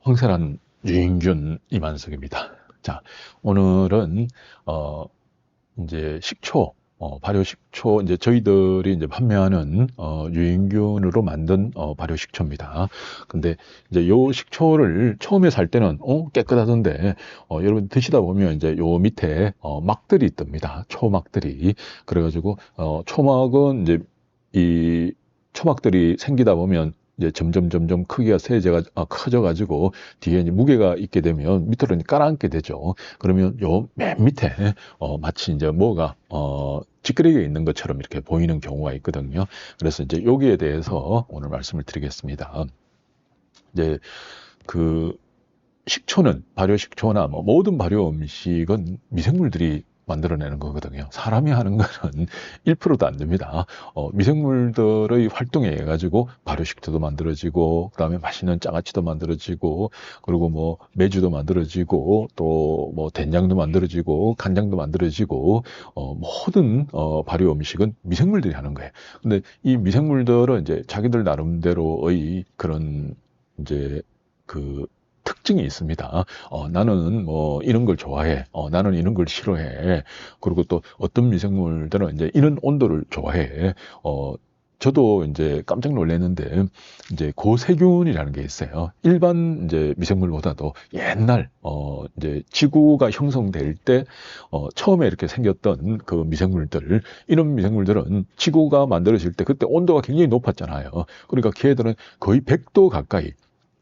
황선한 유인균 이만석입니다. 자, 오늘은 이제 식초, 발효 식초, 이제 저희들이 이제 판매하는 유인균으로 만든 발효 식초입니다. 근데 이제 요 식초를 처음에 살 때는 깨끗하던데 여러분 드시다 보면 이제 요 밑에 막들이 뜹니다. 초막들이. 그래가지고 초막은 이제 이 초막들이 생기다 보면 이제 점점 크기가 커져가지고 뒤에 이제 무게가 있게 되면 밑으로 이제 깔아앉게 되죠. 그러면 요 맨 밑에 마치 이제 뭐가 찌끄레기가 있는 것처럼 이렇게 보이는 경우가 있거든요. 그래서 이제 여기에 대해서 오늘 말씀을 드리겠습니다. 이제 그 식초는 발효 식초나 뭐 모든 발효 음식은 미생물들이 만들어내는 거거든요. 사람이 하는 거는 1%도 안 됩니다. 미생물들의 활동에 의해 가지고 발효식초도 만들어지고, 그다음에 맛있는 장아찌도 만들어지고, 그리고 뭐 메주도 만들어지고, 또 뭐 된장도 만들어지고, 간장도 만들어지고, 모든 발효 음식은 미생물들이 하는 거예요. 근데 이 미생물들은 이제 자기들 나름대로의 그런 이제 그 특징이 있습니다. 나는 뭐 이런 걸 좋아해. 나는 이런 걸 싫어해. 그리고 또 어떤 미생물들은 이제 이런 온도를 좋아해. 저도 이제 깜짝 놀랐는데 이제 고세균이라는 게 있어요. 일반 이제 미생물보다도 옛날 이제 지구가 형성될 때 처음에 이렇게 생겼던 그 미생물들, 이런 미생물들은 지구가 만들어질 때 그때 온도가 굉장히 높았잖아요. 그러니까 걔들은 거의 100도 가까이,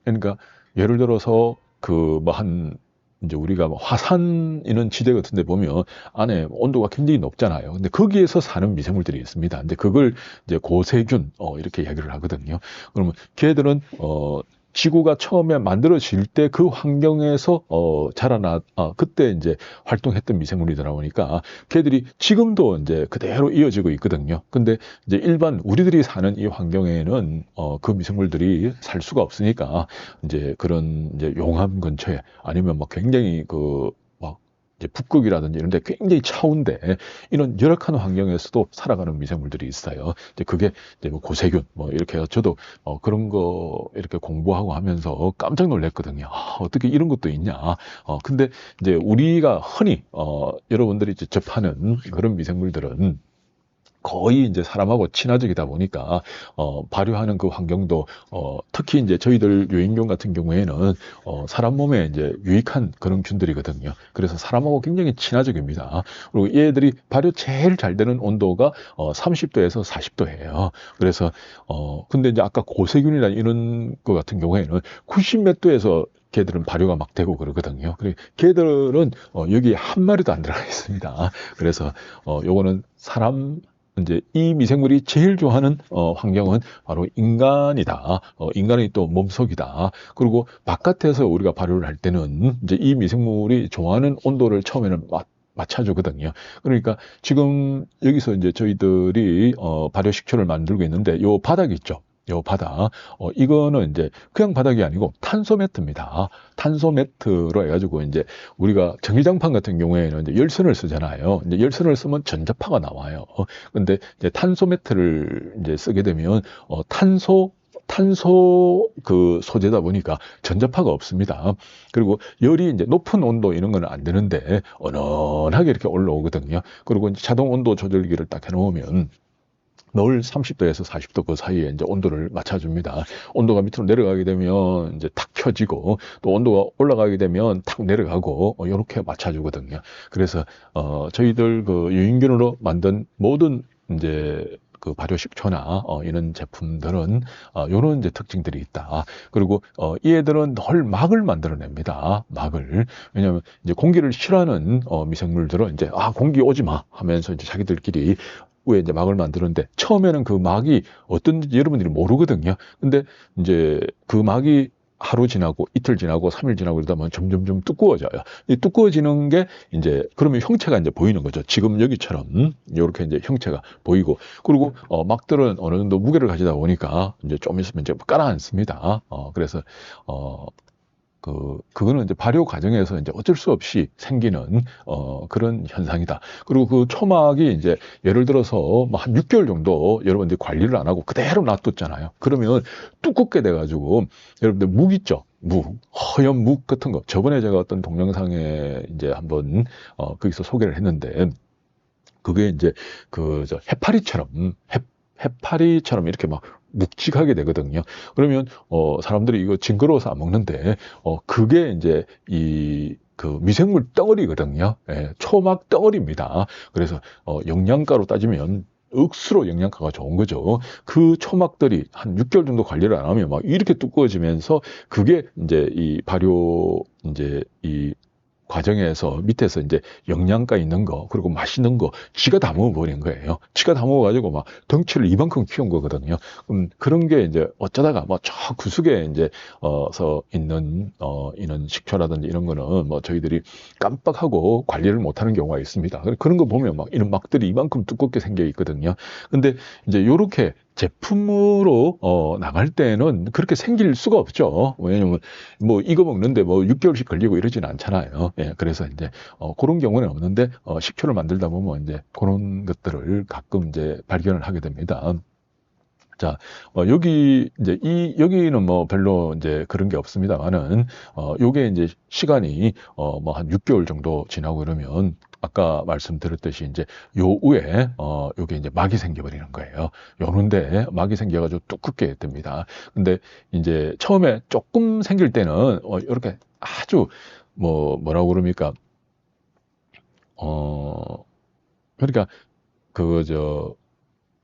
그러니까 예를 들어서 그 뭐 한 이제 우리가 뭐 화산 이런 지대 같은 데 보면 안에 온도가 굉장히 높잖아요. 근데 거기에서 사는 미생물들이 있습니다. 근데 그걸 이제 고세균 이렇게 이야기를 하거든요. 그러면 걔들은 지구가 처음에 만들어질 때 그 환경에서 그때 이제 활동했던 미생물이다 보니까 걔들이 지금도 이제 그대로 이어지고 있거든요. 근데 이제 일반 우리들이 사는 이 환경에는 그 미생물들이 살 수가 없으니까 이제 그런 이제 용암 근처에 아니면 막 굉장히 막 이제 북극이라든지 이런 데 굉장히 차운데 이런 열악한 환경에서도 살아가는 미생물들이 있어요. 이제 그게 이제 뭐 고세균 뭐 이렇게 해서 저도 그런 거 이렇게 공부하고 하면서 깜짝 놀랐거든요. 어떻게 이런 것도 있냐. 근데 이제 우리가 흔히 여러분들이 이제 접하는 그런 미생물들은 거의 이제 사람하고 친화적이다 보니까 발효하는 그 환경도 특히 이제 저희들 유인균 같은 경우에는 사람 몸에 이제 유익한 그런 균들이거든요. 그래서 사람하고 굉장히 친화적입니다. 그리고 얘들이 발효 제일 잘 되는 온도가 30도에서 40도예요. 그래서 근데 이제 아까 고세균이나 이런 거 같은 경우에는 90 몇 도에서 걔들은 발효가 막 되고 그러거든요. 그리고 걔들은 여기 한 마리도 안 들어가 있습니다. 그래서 요거는 사람 이제 이 미생물이 제일 좋아하는 환경은 바로 인간이다. 인간의 또 몸속이다. 그리고 바깥에서 우리가 발효를 할 때는 이제 이 미생물이 좋아하는 온도를 처음에는 맞춰주거든요. 그러니까 지금 여기서 이제 저희들이 발효 식초를 만들고 있는데 요 바닥 있죠. 요 바닥, 이거는 이제 그냥 바닥이 아니고 탄소 매트입니다. 탄소 매트로 해가지고 이제 우리가 전기장판 같은 경우에는 이제 열선을 쓰잖아요. 이제 열선을 쓰면 전자파가 나와요. 근데 이제 탄소 매트를 이제 쓰게 되면 탄소 그 소재다 보니까 전자파가 없습니다. 그리고 열이 이제 높은 온도 이런 거는 안 되는데 은은하게 이렇게 올라오거든요. 그리고 이제 자동 온도 조절기를 딱 해놓으면 늘 30도에서 40도 그 사이에 이제 온도를 맞춰줍니다. 온도가 밑으로 내려가게 되면 이제 탁 켜지고 또 온도가 올라가게 되면 탁 내려가고 이렇게 맞춰주거든요. 그래서 저희들 그 유인균으로 만든 모든 이제 그 발효 식초나 이런 제품들은 이런 이제 특징들이 있다. 그리고 얘들은 늘 막을 만들어냅니다. 막을. 왜냐하면 이제 공기를 싫어하는 미생물들은 이제 공기 오지 마 하면서 이제 자기들끼리 왜 이제 막을 만드는데 처음에는 그 막이 어떤지 여러분들이 모르거든요. 근데 이제 그 막이 하루 지나고 이틀 지나고 3일 지나고 그러다 보면 점점 두꺼워져요. 이 두꺼워지는 게 이제 그러면 형체가 이제 보이는 거죠. 지금 여기처럼 이렇게 이제 형체가 보이고 그리고 막들은 어느 정도 무게를 가지다 보니까 이제 좀 있으면 이제 깔아앉습니다. 그래서 그거는 이제 발효 과정에서 이제 어쩔 수 없이 생기는, 그런 현상이다. 그리고 그 초막이 이제 예를 들어서 뭐 한 6개월 정도 여러분들이 관리를 안 하고 그대로 놔뒀잖아요. 그러면 두껍게 돼가지고 여러분들 묵 있죠? 허연 묵 같은 거. 저번에 제가 어떤 동영상에 이제 한번, 거기서 소개를 했는데, 그게 이제 해파리처럼 이렇게 막 묵직하게 되거든요. 그러면, 사람들이 이거 징그러워서 안 먹는데, 그게 이제 그 미생물 덩어리거든요. 예, 초막 덩어리입니다. 그래서, 영양가로 따지면, 억수로 영양가가 좋은 거죠. 그 초막들이 한 6개월 정도 관리를 안 하면 막 이렇게 두꺼워지면서 그게 이제 이 발효 이제 이 과정에서 밑에서 이제 영양가 있는 거 그리고 맛있는 거 지가 다 먹어버린 거예요. 지가 다 먹어가지고 막 덩치를 이만큼 키운 거거든요. 그런 게 이제 어쩌다가 뭐 저 구석에 이제 서 있는 이런 식초라든지 이런 거는 뭐 저희들이 깜빡하고 관리를 못하는 경우가 있습니다. 그런 거 보면 막 이런 막들이 이만큼 두껍게 생겨 있거든요. 근데 이제 요렇게 제품으로 나갈 때는 그렇게 생길 수가 없죠. 왜냐면 뭐 이거 먹는데 뭐 6개월씩 걸리고 이러진 않잖아요. 예, 그래서 이제 그런 경우는 없는데 식초를 만들다 보면 이제 그런 것들을 가끔 이제 발견을 하게 됩니다. 자, 여기는 뭐 별로 이제 그런 게 없습니다만은, 요게 이제 시간이, 뭐 한 6개월 정도 지나고 그러면, 아까 말씀드렸듯이 이제 요 위에, 요게 이제 막이 생겨버리는 거예요. 요런데 막이 생겨가지고 두껍게 됩니다. 근데 이제 처음에 조금 생길 때는, 이렇게 아주, 뭐라고 그럽니까? 어, 그러니까,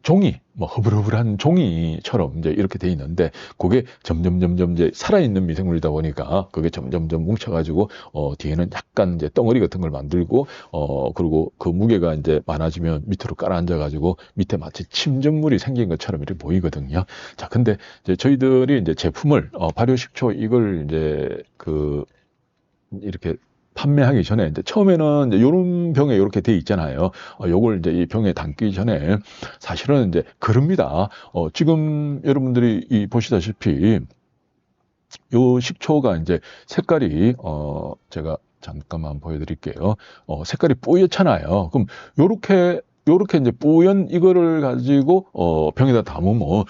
종이, 뭐 허블허블한 종이처럼 이제 이렇게 돼 있는데 그게 점점 이제 살아있는 미생물이다 보니까 그게 점점 뭉쳐가지고 뒤에는 약간 이제 덩어리 같은 걸 만들고 그리고 그 무게가 이제 많아지면 밑으로 깔아앉아가지고 밑에 마치 침전물이 생긴 것처럼 이렇게 보이거든요. 자, 근데 이제 저희들이 이제 제품을 발효식초 이걸 이제 이렇게 판매하기 전에 이제 처음에는 이제 요런 병에 이렇게 돼 있잖아요. 요걸 이제 이 병에 담기 전에 사실은 이제 그럽니다. 지금 여러분들이 보시다시피 요 식초가 이제 색깔이 제가 잠깐만 보여드릴게요. 색깔이 뿌옇잖아요. 그럼 요렇게 이제 뿌연 이거를 가지고 병에다 담으면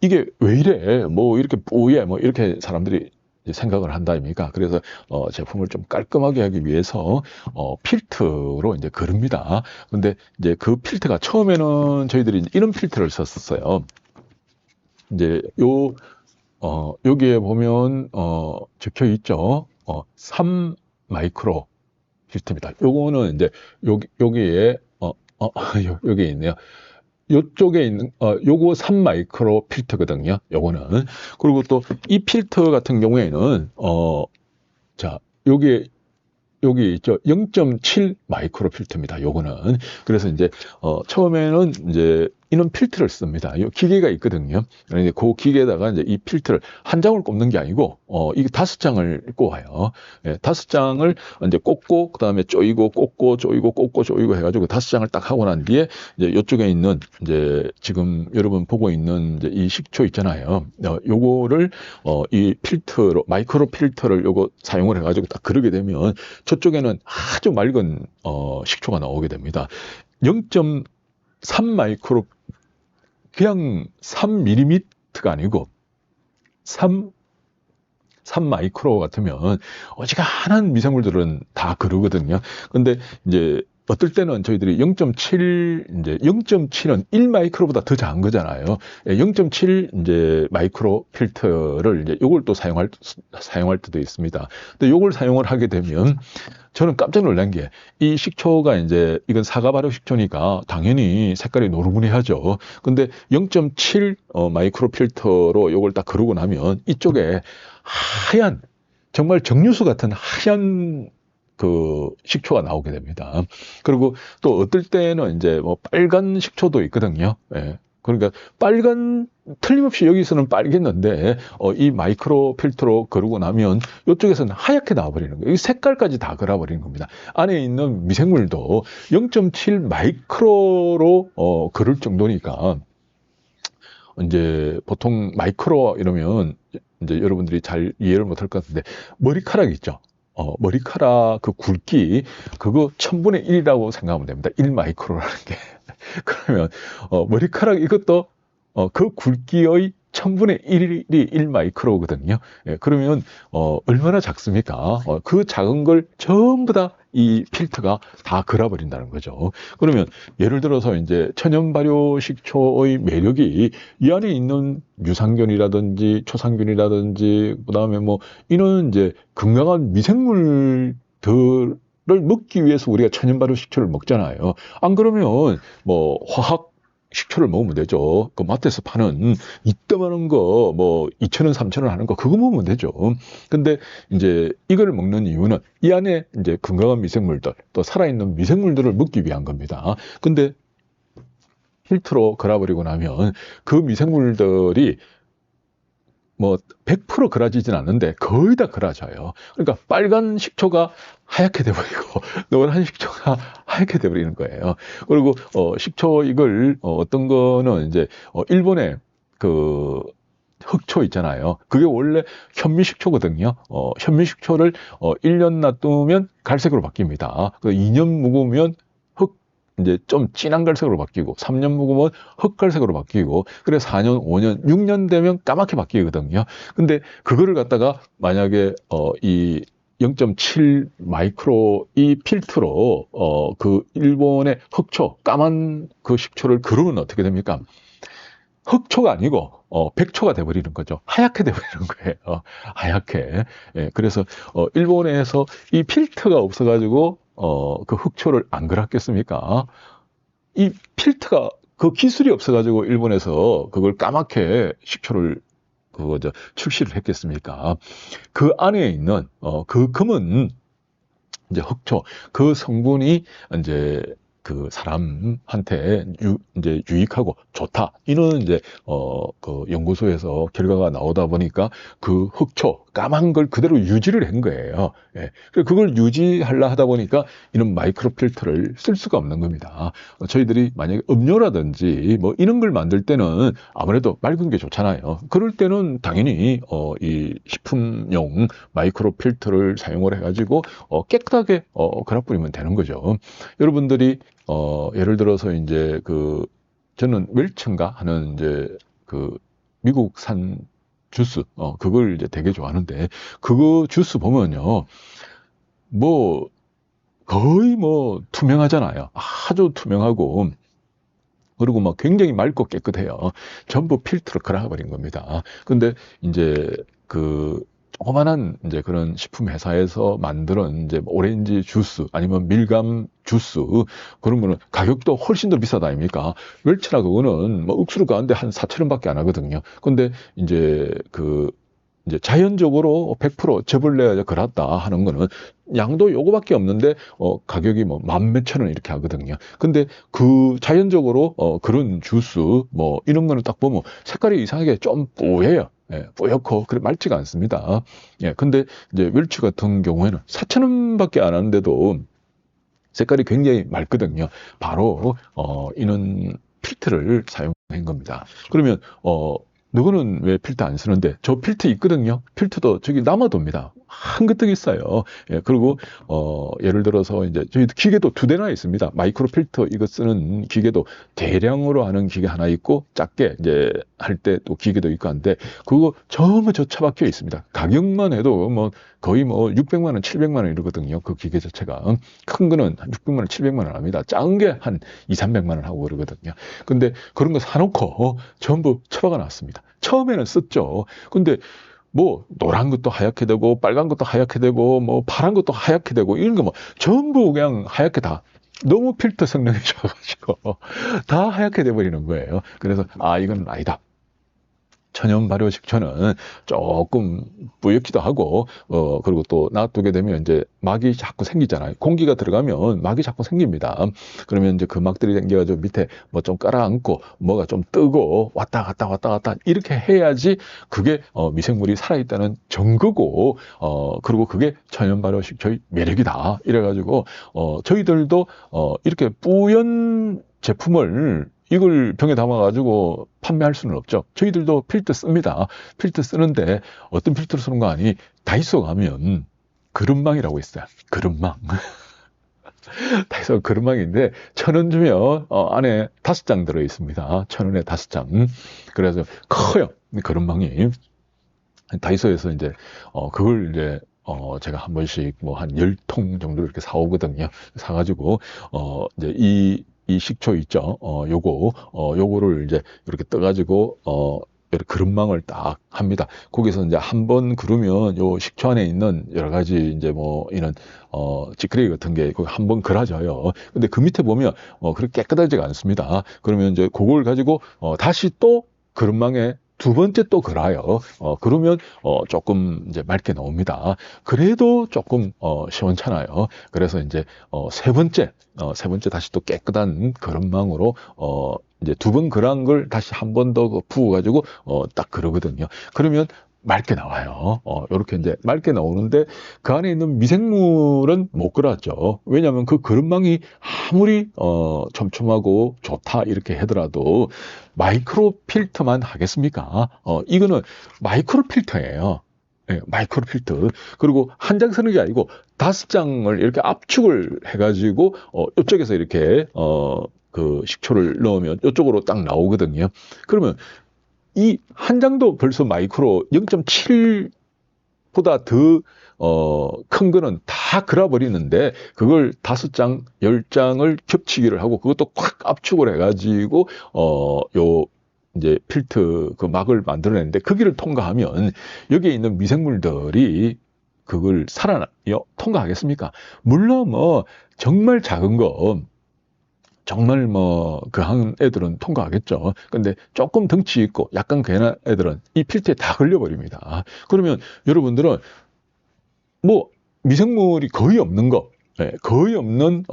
이게 왜 이래? 뭐 이렇게 뿌예? 뭐 이렇게 사람들이 이제 생각을 한다 아닙니까? 그래서 제품을 좀 깔끔하게 하기 위해서 필터로 이제 그럽니다. 근데 이제 그 필터가 처음에는 저희들이 이런 필터를 썼었어요. 이제 여기에 보면 적혀 있죠. 3 마이크로 필터입니다. 요거는 이제 여기에 여기 있네요. 요쪽에 있는 요거 3 마이크로 필터거든요. 요거는. 그리고 또 이 필터 같은 경우에는 자, 여기 있죠. 0.7 마이크로 필터입니다. 요거는. 그래서 이제 처음에는 이제 이런 필터를 씁니다. 이 기계가 있거든요. 그런데 그 기계에다가 이제 이 필터를 한 장을 꼽는 게 아니고 이게 5장을 꼽아요. 예, 5장을 이제 꽂고 그다음에 조이고 꽂고 조이고 꽂고 조이고 해가지고 5장을 딱 하고 난 뒤에 이제 이쪽에 있는 이제 지금 여러분 보고 있는 이제 이 식초 있잖아요. 요거를 이 필터로 마이크로 필터를 요거 사용을 해가지고 딱 그러게 되면 저쪽에는 아주 맑은 식초가 나오게 됩니다. 0.3 마이크로 그냥 3mm가 아니고 3 마이크로 같으면 어지간한 미생물들은 다 그러거든요. 근데 이제 어떨 때는 저희들이 0.7 이제 0.7은 1 마이크로보다 더 작은 거잖아요. 0.7 이제 마이크로 필터를 이제 요걸 또 사용할 때도 있습니다. 근데 요걸 사용을 하게 되면 저는 깜짝 놀란 게 이 식초가 이제 이건 사과 발효 식초니까 당연히 색깔이 노르무늬하죠. 근데 0.7 마이크로 필터로 요걸 딱 그러고 나면 이쪽에 하얀 정말 정류수 같은 하얀 그 식초가 나오게 됩니다. 그리고 또 어떨 때는 이제 뭐 빨간 식초도 있거든요. 예. 그러니까 틀림없이 여기서는 빨겠는데 이 마이크로 필터로 그러고 나면 이쪽에서는 하얗게 나와버리는 거예요. 이 색깔까지 다 걸어버리는 겁니다. 안에 있는 미생물도 0.7 마이크로로 그럴 정도니까 이제 보통 마이크로 이러면 이제 여러분들이 잘 이해를 못할 것 같은데 머리카락 있죠. 머리카락 그 굵기 그거 1000분의 1이라고 생각하면 됩니다. 1 마이크로라는 게. 그러면 머리카락 이것도 그 굵기의 1000분의 1이 1마이크로거든요. 예, 그러면 얼마나 작습니까? 그 작은 걸 전부 다 이 필터가 다 걸어버린다는 거죠. 그러면 예를 들어서 이제 천연 발효 식초의 매력이 이 안에 있는 유산균이라든지 초산균이라든지 그다음에 뭐 이런 이제 건강한 미생물들을 먹기 위해서 우리가 천연 발효 식초를 먹잖아요. 안 그러면 뭐 화학 식초를 먹으면 되죠. 그 마트에서 파는 이따만한 거, 뭐, 2,000원, 3,000원 하는 거, 그거 먹으면 되죠. 근데 이제 이걸 먹는 이유는 이 안에 이제 건강한 미생물들, 또 살아있는 미생물들을 먹기 위한 겁니다. 근데 필터로 걸어버리고 나면 그 미생물들이 뭐 100% 그라지진 않는데 거의 다 그라져요. 그러니까 빨간 식초가 하얗게 돼버리고 노란 식초가 하얗게 돼버리는 거예요. 그리고 식초 이걸 어떤 거는 이제 일본의 그 흑초 있잖아요. 그게 원래 현미식초거든요. 현미식초를 1년 놔두면 갈색으로 바뀝니다. 2년 묵으면 이제 좀 진한 갈색으로 바뀌고 3년 묵으면 흑갈색으로 바뀌고 그래 4년, 5년, 6년 되면 까맣게 바뀌거든요. 근데 그거를 갖다가 만약에 이 0.7 마이크로 이 필터로 그 일본의 흑초 까만 그 식초를 그러면 어떻게 됩니까? 흑초가 아니고 백초가 돼버리는 거죠. 하얗게 돼버리는 거예요. 하얗게. 예, 그래서 일본에서 이 필터가 없어가지고 그 흑초를 안 그렸겠습니까? 이 필터가 그 기술이 없어가지고 일본에서 그걸 까맣게 식초를 출시를 했겠습니까? 그 안에 있는 그 검은 이제 흑초 그 성분이 이제 그 사람한테 이제 유익하고 좋다. 이런 이제 그 연구소에서 결과가 나오다 보니까 그 흑초 까만 걸 그대로 유지를 한 거예요. 예. 그걸 유지하려 하다 보니까 이런 마이크로 필터를 쓸 수가 없는 겁니다. 저희들이 만약에 음료라든지 뭐 이런 걸 만들 때는 아무래도 맑은 게 좋잖아요. 그럴 때는 당연히 이 식품용 마이크로 필터를 사용을 해가지고 깨끗하게 갈아 뿌리면 되는 거죠. 여러분들이 예를 들어서 이제 저는 웰츠인가 하는 이제 미국산 주스 그걸 이제 되게 좋아하는데 그거 주스 보면요 뭐 거의 뭐 투명하잖아요. 아주 투명하고 그리고 막 굉장히 맑고 깨끗해요. 전부 필터로 갈아버린 겁니다. 근데 이제 조그만한 이제 그런 식품 회사에서 만드는 이제 오렌지 주스 아니면 밀감 주스 그런 거는 가격도 훨씬 더 비싸다 아닙니까? 웰치나 그거는 뭐 억수로 가는데 한 4,000원밖에 안 하거든요. 근데 이제 이제 자연적으로 100% 즙을 내야 그랬다 하는 거는 양도 요거밖에 없는데 가격이 뭐 10,000원 이렇게 하거든요. 근데 자연적으로 그런 주스 뭐 이런 거는 딱 보면 색깔이 이상하게 좀 뽀예요. 예, 뽀얗고 그래 맑지가 않습니다. 예, 근데 이제 웰치 같은 경우에는 4,000원밖에 안 하는데도 색깔이 굉장히 맑거든요. 바로 이런 필터를 사용한 겁니다. 그러면 너는 왜 필터 안 쓰는데? 저 필터 있거든요. 필터도 저기 남아돕니다. 한가득 있어요. 예, 그리고 예를 들어서 이제 저희 기계도 2대나 있습니다. 마이크로 필터 이거 쓰는 기계도 대량으로 하는 기계 하나 있고 작게 이제 할 때 또 기계도 있고 한데 그거 전부 저 처박혀 있습니다. 가격만 해도 뭐 거의 뭐 600만 원, 700만 원 이러거든요. 그 기계 자체가. 큰 거는 한 600만 원, 700만 원 합니다. 작은 게 한 2, 300만 원 하고 그러거든요. 근데 그런 거 사놓고 전부 처박아 놨습니다. 처음에는 썼죠. 근데 뭐 노란 것도 하얗게 되고 빨간 것도 하얗게 되고 뭐 파란 것도 하얗게 되고 이런 거 뭐 전부 그냥 하얗게 다 너무 필터 성능이 좋아가지고 다 하얗게 돼버리는 거예요. 그래서 이건 아니다. 천연 발효 식초는 조금 뿌옇기도 하고 그리고 또 놔두게 되면 이제 막이 자꾸 생기잖아요. 공기가 들어가면 막이 자꾸 생깁니다. 그러면 이제 그 막들이 생겨가지고 밑에 뭐 좀 깔아앉고 뭐가 좀 뜨고 왔다 갔다 이렇게 해야지 그게 미생물이 살아있다는 증거고 그리고 그게 천연 발효 식초의 매력이다. 이래가지고 저희들도 이렇게 뿌연 제품을 이걸 병에 담아가지고 판매할 수는 없죠. 저희들도 필터 씁니다. 필터 쓰는데 어떤 필터를 쓰는 거 아니? 다이소 가면 그릇망이라고 있어요. 그릇망. 다이소 그릇망인데 1,000원 주면 안에 5장 들어 있습니다. 1,000원에 5장. 그래서 커요. 그릇망이. 다이소에서 이제 그걸 이제 제가 한 번씩 뭐 한 10통 정도 이렇게 사오거든요. 사가지고 이제 이 식초 있죠. 요거를 이제 이렇게 떠가지고 이렇게 그릇망을 딱 합니다. 거기서 이제 한 번 그르면 요 식초 안에 있는 여러 가지 이제 뭐 이런 찌끄레기 같은 게 거기 한 번 그라져요. 근데 그 밑에 보면 그렇게 깨끗하지가 않습니다. 그러면 이제 그걸 가지고 다시 또 그릇망에 두 번째 또 그라요. 그러면 조금 이제 맑게 나옵니다. 그래도 조금 시원찮아요. 그래서 이제 세 번째 다시 또 깨끗한 그릇망으로 이제 두 번 그란 걸 다시 한 번 더 부어가지고 딱 그러거든요. 그러면 맑게 나와요. 이렇게 이제 맑게 나오는데 그 안에 있는 미생물은 못 그렸죠. 왜냐하면 그 그릇망이 아무리 촘촘하고 좋다 이렇게 하더라도 마이크로 필터만 하겠습니까? 이거는 마이크로 필터예요. 네, 마이크로 필터. 그리고 한 장 쓰는 게 아니고 5장을 이렇게 압축을 해가지고 이쪽에서 이렇게 그 식초를 넣으면 이쪽으로 딱 나오거든요. 그러면 이 한 장도 벌써 마이크로 0.7보다 더 큰 거는 다 그려버리는데 그걸 5장, 10장을 겹치기를 하고 그것도 꽉 압축을 해가지고 요 이제 필터 그 막을 만들어내는데 거기를 통과하면 여기에 있는 미생물들이 그걸 통과하겠습니까? 물론 뭐 정말 작은 거 정말 뭐 그 한 애들은 통과하겠죠. 근데 조금 덩치 있고 약간 괜한 애들은 이 필터에 다 걸려버립니다. 그러면 여러분들은 뭐 미생물이 거의 없는 거, 거의 없는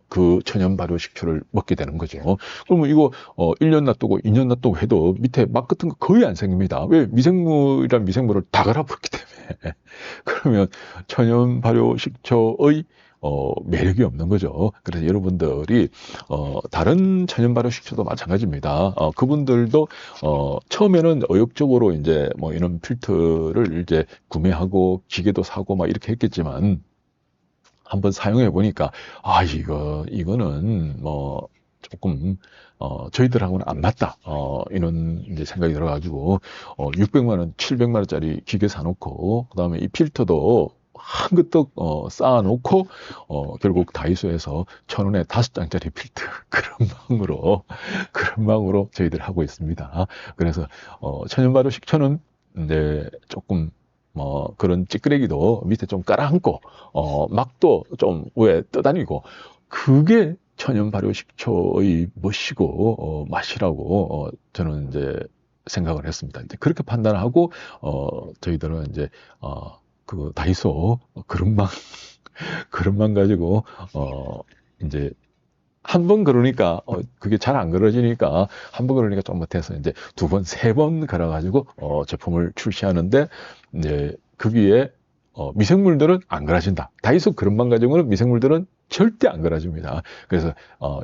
그 천연 발효 식초를 먹게 되는 거죠. 그러면 이거 1년 놔두고 2년 놔두고 해도 밑에 막 같은 거 거의 안 생깁니다. 왜? 미생물이란 미생물을 다 갈아버렸기 때문에. 그러면 천연 발효 식초의 매력이 없는 거죠. 그래서 여러분들이 다른 천연 발효 식초도 마찬가지입니다. 그분들도 처음에는 의욕적으로 이제 뭐 이런 필터를 이제 구매하고 기계도 사고 막 이렇게 했겠지만 한번 사용해 보니까 이거는 뭐 조금 저희들하고는 안 맞다 이런 이제 생각이 들어가지고 600만 원, 700만 원짜리 기계 사놓고 그다음에 이 필터도 한그떡 쌓아놓고 결국 다이소에서 1,000원에 5장짜리 필터 그런 망으로 저희들 하고 있습니다. 그래서 천연 발효 식초는 이제 조금 뭐 그런 찌끄레기도 밑에 좀 깔아앉고 막도 좀 위에 떠다니고 그게 천연 발효 식초의 멋이고 맛이라고 저는 이제 생각을 했습니다. 이제 그렇게 판단하고 저희들은 이제 그 다이소 그릇만 가지고 이제 한 번 그러니까 그게 잘 안 그려지니까 한 번 그러니까 좀 못해서 이제 두 번, 세 번 그려가지고 제품을 출시하는데 이제 거기에 미생물들은 안 그려진다. 다이소 그릇만 가지고는 미생물들은 절대 안 그려집니다. 그래서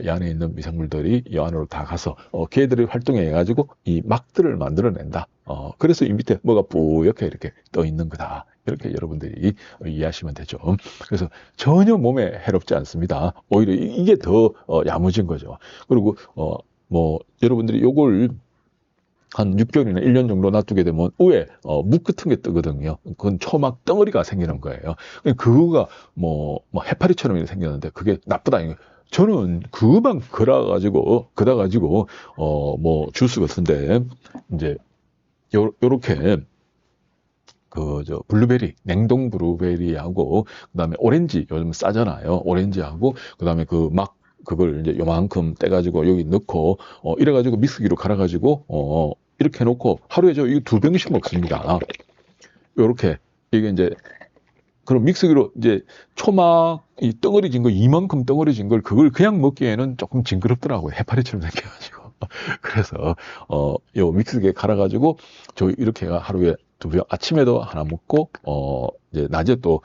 이 안에 있는 미생물들이 이 안으로 다 가서 걔들이 활동해 가지고 이 막들을 만들어낸다. 그래서 이 밑에 뭐가 뿌옇게 이렇게 떠 있는 거다. 이렇게 여러분들이 이해하시면 되죠. 그래서 전혀 몸에 해롭지 않습니다. 오히려 이게 더 야무진 거죠. 그리고 뭐 여러분들이 요걸 한 6개월이나 1년 정도 놔두게 되면 위에 묵 같은 게 뜨거든요. 그건 초막 덩어리가 생기는 거예요. 그거가 뭐 해파리처럼 이렇게 생겼는데 그게 나쁘다. 저는 그만 그다 가지고 뭐 주스 같은데 이제 요렇게 블루베리, 냉동 블루베리하고, 그 다음에 오렌지, 요즘 싸잖아요. 오렌지하고, 그 다음에 그걸 이제 요만큼 떼가지고 여기 넣고, 이래가지고 믹스기로 갈아가지고, 이렇게 해놓고, 하루에 이거 2병씩 먹습니다. 요렇게. 이게 이제, 그럼 믹스기로 이제 초막, 이 덩어리진 거, 이만큼 덩어리진 걸, 그걸 그냥 먹기에는 조금 징그럽더라고요. 해파리처럼 생겨가지고. 그래서, 요 믹스기에 갈아가지고, 이렇게 하루에 2병, 아침에도 하나 먹고, 이제 낮에 또,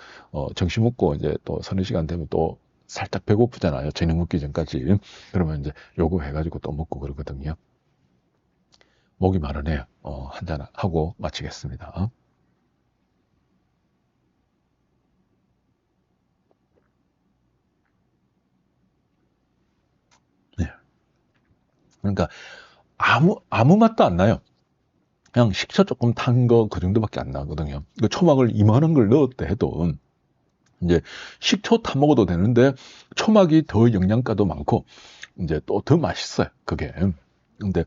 점심 먹고, 이제 또 서너 시간 되면 또 살짝 배고프잖아요. 저녁 먹기 전까지. 그러면 이제 요거 해가지고 또 먹고 그러거든요. 목이 마르네요. 한잔 하고 마치겠습니다. 그러니까 아무 맛도 안 나요. 그냥 식초 조금 탄 거 그 정도밖에 안 나거든요. 그 초막을 이만한 걸 넣었다 해도 이제 식초 타 먹어도 되는데 초막이 더 영양가도 많고 이제 또 더 맛있어요. 그게. 근데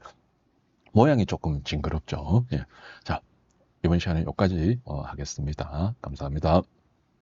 모양이 조금 징그럽죠. 예. 자, 이번 시간에 여기까지 하겠습니다. 감사합니다.